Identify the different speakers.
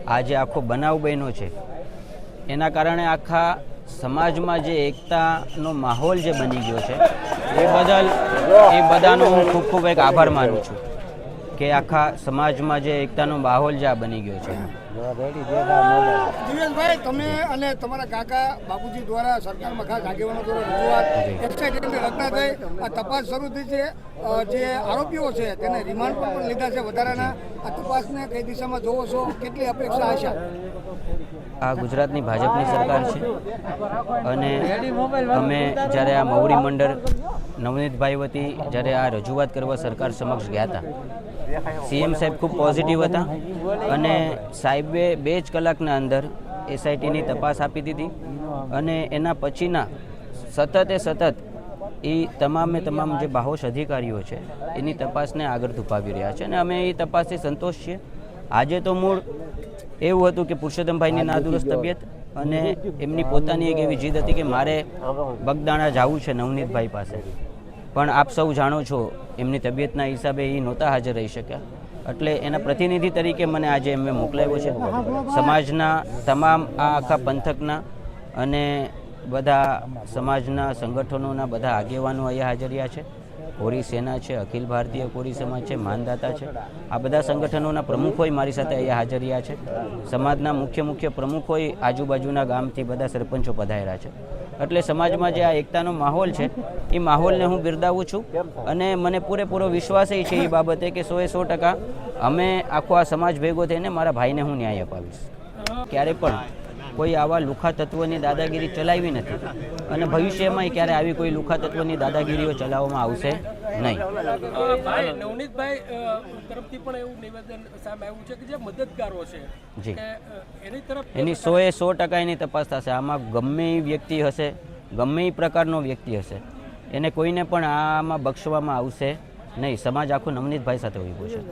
Speaker 1: આ જે આખો બનાવ બન્યો છે એના કારણે આખા સમાજમાં જે એકતાનો માહોલ જે બની ગયો છે એ બદલ એ બધાનો હું ખૂબ ખૂબ એક આભાર માનું છું કે આખા સમાજમાં જે એકતાનો માહોલ જે આ બની ગયો છે.
Speaker 2: દિવેશભાઈ, તમે અને તમારા કાકા બાપુજી દ્વારા સરકારમાં ખાસ આગેવાનો દ્વારા રજૂઆત એક્સાઇટેડ રચના થઈ, આ તપાસ શરૂ થઈ છે. જે આરોપીઓ છે તેને રિમાન્ડ પર પણ લીધા છે વધારાના. આ તપાસને કઈ દિશામાં જોવો છો, કેટલી અપેક્ષા આશા?
Speaker 1: આ ગુજરાતની ભાજપની સરકાર છે અને અમે જ્યારે આ મૌરી મંડળ નવનીતભાઈ વતી જ્યારે આ રજૂઆત કરવા સરકાર સમક્ષ ગયા હતા, સીએમ સાહેબ ખૂબ પોઝિટિવ હતા અને સાહેબે 2 જ કલાકના અંદર એસઆઈટીની તપાસ આપી દીધી અને એના પછીના સતત એ તમામ જે બાહોશ અધિકારીઓ છે એની તપાસને આગળ ધપાવી રહ્યા છે અને અમે એ તપાસથી સંતોષ છીએ. આજે તો મૂળ એવું હતું કે પુરુષોત્તમભાઈની નાદુરસ્ત તબિયત અને એમની પોતાની એક એવી જીદ હતી કે મારે બગદાણા જવું છે નવનીતભાઈ પાસે, પણ આપ સૌ જાણો છો એમની તબિયતના હિસાબે એ નહોતા હાજર રહી શક્યા, એટલે એના પ્રતિનિધિ તરીકે મને આજે એમને મોકલાવ્યો છે. સમાજના તમામ આ આખા પંથકના અને બધા સમાજના સંગઠનોના બધા આગેવાનો અહીંયા હાજરિયા છે. કોરી સેના છે, અખિલ ભારતીય કોરી સમાજ છે, માનદાતા છે, આ બધા સંગઠનોના પ્રમુખોય મારી સાથે અહીંયા હાજરિયા છે. સમાજના મુખ્ય પ્રમુખોય આજુબાજુના ગામથી બધા સરપંચો પધાર્યા છે. એટલે સમાજમાં જે આ એકતાનો માહોલ છે એ માહોલને હું બિરદાવું છું અને મને પૂરેપૂરો વિશ્વાસ છે એ બાબતે કે 100% અમે આખો આ સમાજ ભેગો થઈને મારા ભાઈને હું ન્યાય અપાવીશ. ક્યારે પણ કોઈ આવા લુખા તત્વની દાદાગીરી ચલાવી નથી અને ભવિષ્યમાં ક્યારે આવી કોઈ લુખા તત્વની દાદાગીરીઓ ચલાવવામાં આવશે નહીં.
Speaker 3: નવનીતભાઈ તરફથી પણ એવું નિવેદન સામે આવ્યું છે કે જે મદદગારો છે
Speaker 1: જી
Speaker 3: એની તરફ
Speaker 1: એની 100% એની તપાસ થશે. આમાં ગમે એ વ્યક્તિ હશે, ગમે એ પ્રકારનો વ્યક્તિ હશે, એને કોઈને પણ આમાં બક્ષવામાં આવશે નહીં. સમાજ આખો નવનીતભાઈ સાથે ઉભો છે.